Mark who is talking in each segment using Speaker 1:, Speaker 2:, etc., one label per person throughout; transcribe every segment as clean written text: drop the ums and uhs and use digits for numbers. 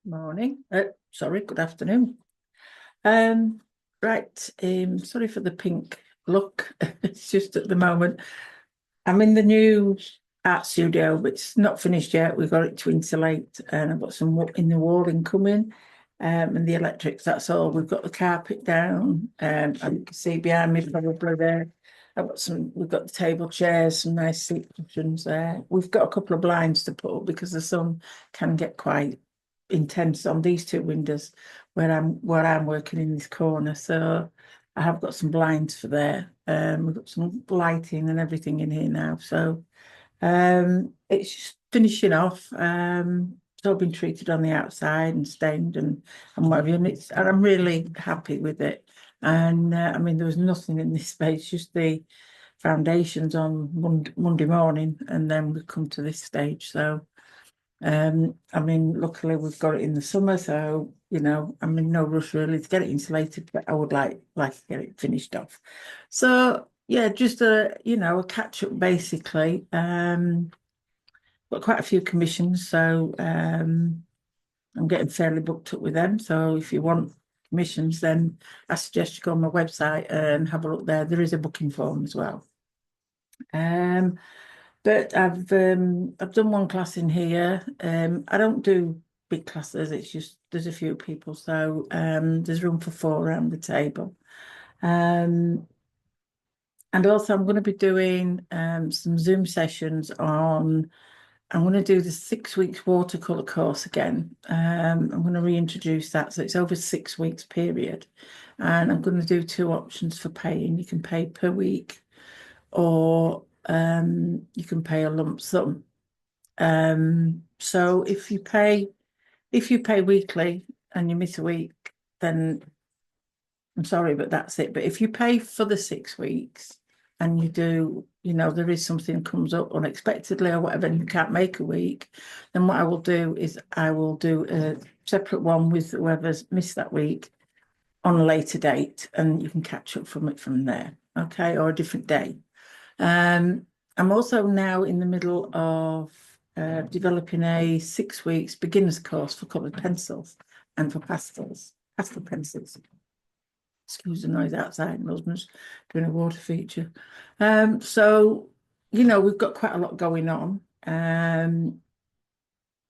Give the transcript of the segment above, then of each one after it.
Speaker 1: Morning. Sorry, good afternoon. Right, sorry for the pink look. It's just at the moment. I'm in the new art studio, but it's not finished yet. We've got it to insulate, and I've got some in the walling coming, and the electrics, that's all. We've got the carpet down, and you can see behind me probably there. We've got the table chairs, some nice seat cushions there. We've got a couple of blinds to put up because the sun can get quite intense on these two windows where I'm working in this corner. So I have got some blinds for there. We've got some lighting and everything in here now. So it's just finishing off. It's all been treated on the outside and stained and whatever, and I'm really happy with it. And I mean, there was nothing in this space, just the foundations on Monday morning, and then we come to this stage. So I mean, luckily we've got it in the summer, so I'm in no rush really to get it insulated, but I would like to get it finished off. So yeah, just a catch up basically. Got quite a few commissions, so I'm getting fairly booked up with them. So if you want commissions, then I suggest you go on my website and have a look there. There is a booking form as well. But I've done one class in here. I don't do big classes, it's just there's a few people, so there's room for four around the table. And also I'm going to be doing some Zoom sessions on. I'm going to do the 6 weeks watercolor course again. I'm going to reintroduce that. So it's over 6 weeks period. And I'm going to do two options for paying. You can pay per week or you can pay a lump sum. So if you pay weekly and you miss a week, then I'm sorry, but that's it. But if you pay for the 6 weeks and you do, there is something comes up unexpectedly or whatever, and you can't make a week, then what I will do is I will do a separate one with whoever's missed that week on a later date, and you can catch up from it from there, okay, or a different day. I'm also now in the middle of developing a 6 weeks beginners course for coloured pencils and for pastel pencils. Excuse the noise outside, my husband's doing a water feature. So, we've got quite a lot going on. And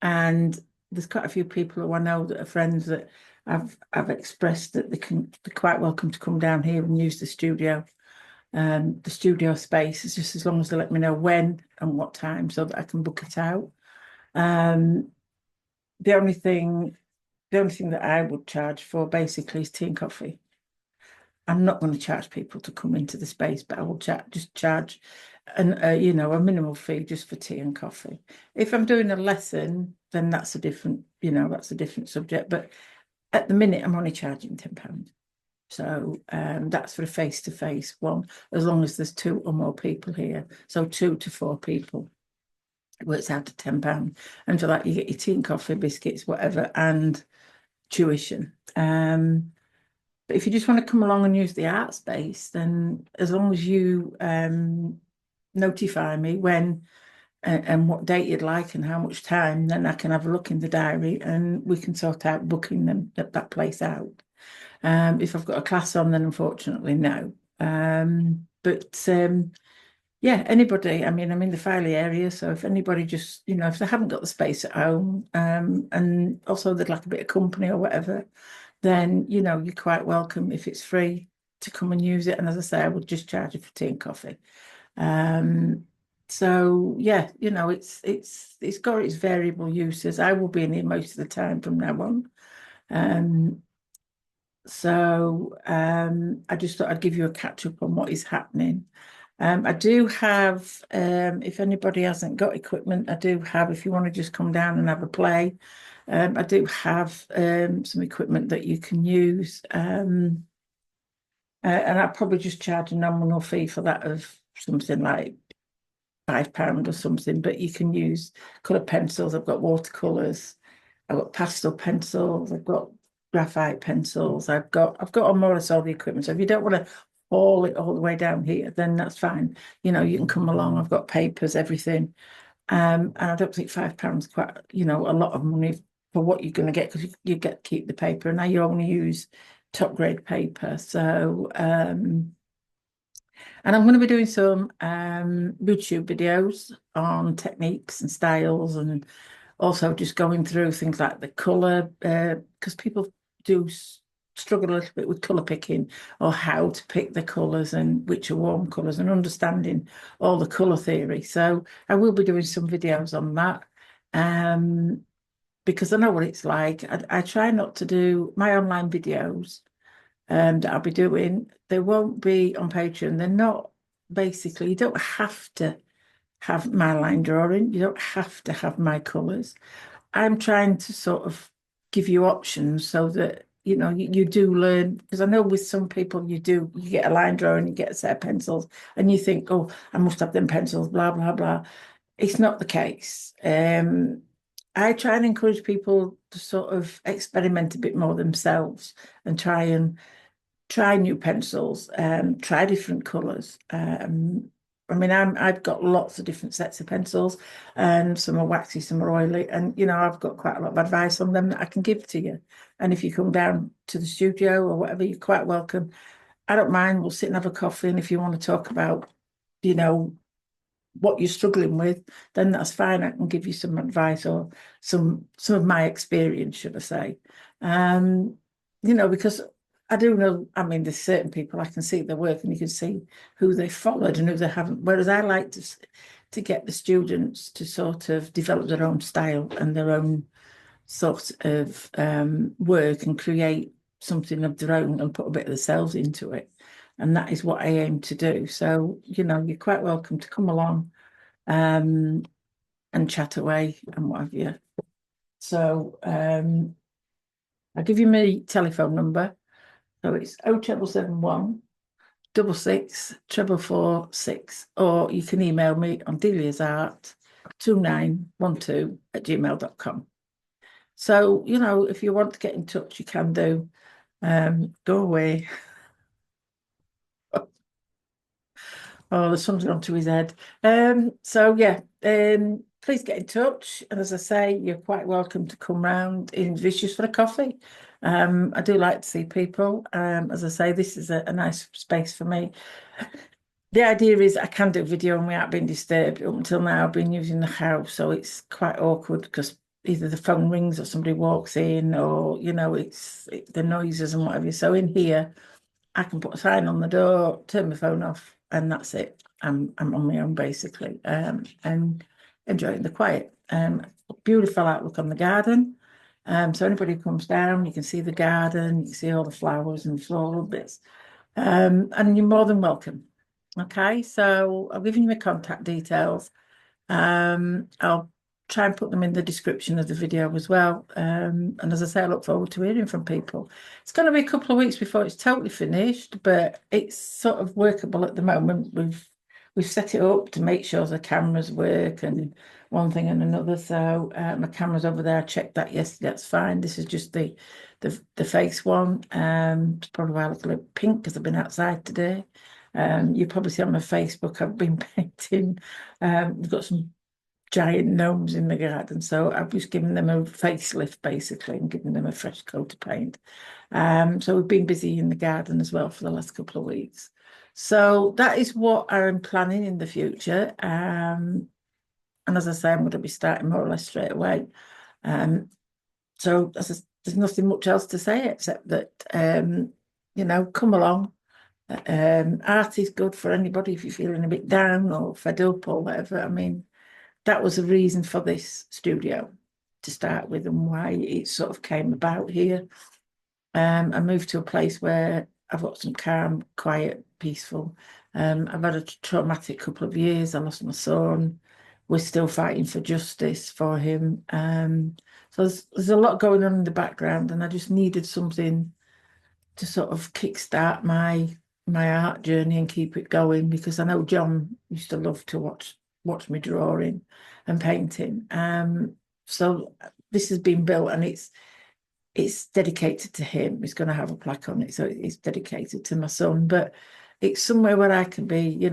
Speaker 1: there's quite a few people who I know that are friends that I've expressed that they're quite welcome to come down here and use the studio. The studio space is just as long as they let me know when and what time so that I can book it out. The only thing that I would charge for basically is tea and coffee. I'm not going to charge people to come into the space, but I will just charge a minimal fee just for tea and coffee. If I'm doing a lesson, then that's a different subject. But at the minute, I'm only charging £10. So that's for a face-to-face one, as long as there's 2 or more people here. So 2 to 4 people. It works out to £10. And for that, you get your tea and coffee, biscuits, whatever, and tuition. But if you just want to come along and use the art space, then as long as you notify me when and what date you'd like and how much time, then I can have a look in the diary and we can sort out booking that place out. If I've got a class on, then unfortunately no. Yeah, anybody. I mean, I'm in the Filey area, so if anybody just, if they haven't got the space at home, and also they'd like a bit of company or whatever, then you're quite welcome if it's free to come and use it. And as I say, I would just charge you for tea and coffee. So yeah, it's got its variable uses. I will be in here most of the time from now on. So I just thought I'd give you a catch up on what is happening. I do have, if anybody hasn't got equipment, I do have, if you want to just come down and have a play, I do have some equipment that you can use. And I'll probably just charge a nominal fee for that of something like £5 or something, but you can use colour pencils. I've got watercolours, I've got pastel pencils, I've got graphite pencils, I've got more or less all the equipment. So if you don't want to haul it all the way down here, then that's fine. You can come along. I've got papers, everything. And I don't think £5 is quite, a lot of money for what you're going to get, because you get to keep the paper, and now you only use top grade paper. So and I'm going to be doing some YouTube videos on techniques and styles, and also just going through things like the colour, because people do struggle a little bit with colour picking, or how to pick the colours and which are warm colours, and understanding all the colour theory. So I will be doing some videos on that, because I know what it's like. I try not to do my online videos that I'll be doing. They won't be on Patreon. They're not, basically, you don't have to have my line drawing. You don't have to have my colours. I'm trying to sort of give you options so that, you do learn, because I know with some people you get a line drawing, you get a set of pencils, and you think, oh, I must have them pencils, blah, blah, blah. It's not the case. I try and encourage people to sort of experiment a bit more themselves, and try new pencils, try different colours. I mean, I've got lots of different sets of pencils, and some are waxy, some are oily, and I've got quite a lot of advice on them that I can give to you. And if you come down to the studio or whatever, you're quite welcome. I don't mind. We'll sit and have a coffee, and if you want to talk about, what you're struggling with, then that's fine. I can give you some advice, or some of my experience, should I say. Because I do know, I mean, there's certain people, I can see their work, and you can see who they followed and who they haven't. Whereas I like to get the students to sort of develop their own style and their own sort of work, and create something of their own, and put a bit of themselves into it. And that is what I aim to do. So, you're quite welcome to come along and chat away and what have you. So I'll give you my telephone number. So it's 0771 66 444 6, or you can email me on deliasart2912@gmail.com. So, if you want to get in touch, you can do. Go away. Oh, there's something onto his head. So yeah, please get in touch. And as I say, you're quite welcome to come round in Vicious for a coffee. I do like to see people. As I say, this is a nice space for me. The idea is I can do video and we aren't being disturbed. Up until now, I've been using the house, so it's quite awkward because either the phone rings or somebody walks in, or it's the noises and whatever. So in here, I can put a sign on the door, turn my phone off, and that's it. I'm on my own basically, and enjoying the quiet. Beautiful outlook on the garden. So anybody who comes down, you can see the garden, you can see all the flowers and floral bits. And you're more than welcome. Okay, so I'll give you my contact details. I'll try and put them in the description of the video as well. And as I say, I look forward to hearing from people. It's going to be a couple of weeks before it's totally finished, but it's sort of workable at the moment. We've set it up to make sure the cameras work and one thing and another. So my camera's over there. I checked that yesterday. That's fine. This is just the face one. It's probably why I look a little pink because I've been outside today. You probably see on my Facebook I've been painting. We've got some giant gnomes in the garden, so I've just given them a facelift basically and given them a fresh coat of paint. So we've been busy in the garden as well for the last couple of weeks. So that is what I'm planning in the future. And as I say, I'm going to be starting more or less straight away. So there's nothing much else to say except that come along. Art is good for anybody if you're feeling a bit down or fed up or whatever. I mean, that was the reason for this studio to start with, and why it sort of came about here. I moved to a place where I've got some calm, quiet, peaceful. I've had a traumatic couple of years. I lost my son. We're still fighting for justice for him. So there's a lot going on in the background, and I just needed something to sort of kickstart my art journey and keep it going, because I know John used to love to watch me drawing and painting. So this has been built, and it's dedicated to him. It's going to have a plaque on it, so it's dedicated to my son. But it's somewhere where I can be,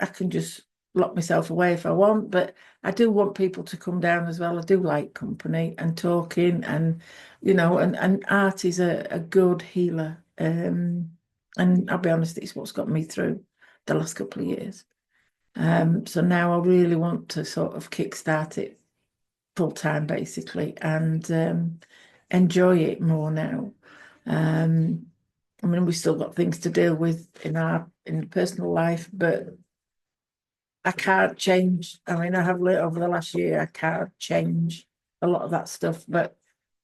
Speaker 1: I can just lock myself away if I want, but I do want people to come down as well. I do like company and talking, and and art is a good healer. And I'll be honest, it's what's got me through the last couple of years. So now I really want to sort of kickstart it full time, basically, and enjoy it more now. I mean, we've still got things to deal with in personal life, but I can't change. I mean, I have learned over the last year, I can't change a lot of that stuff, but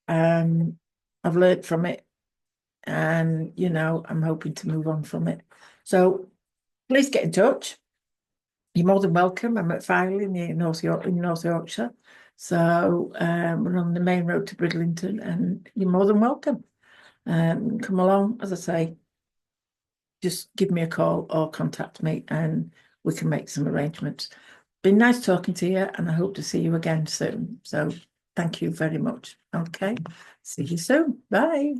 Speaker 1: I've learned from it, and I'm hoping to move on from it. So please get in touch. You're more than welcome. I'm at Filey in North Yorkshire. So we're on the main road to Bridlington, and you're more than welcome. Come along, as I say, just give me a call or contact me and we can make some arrangements. Been nice talking to you, and I hope to see you again soon. So thank you very much. Okay, see you soon. Bye.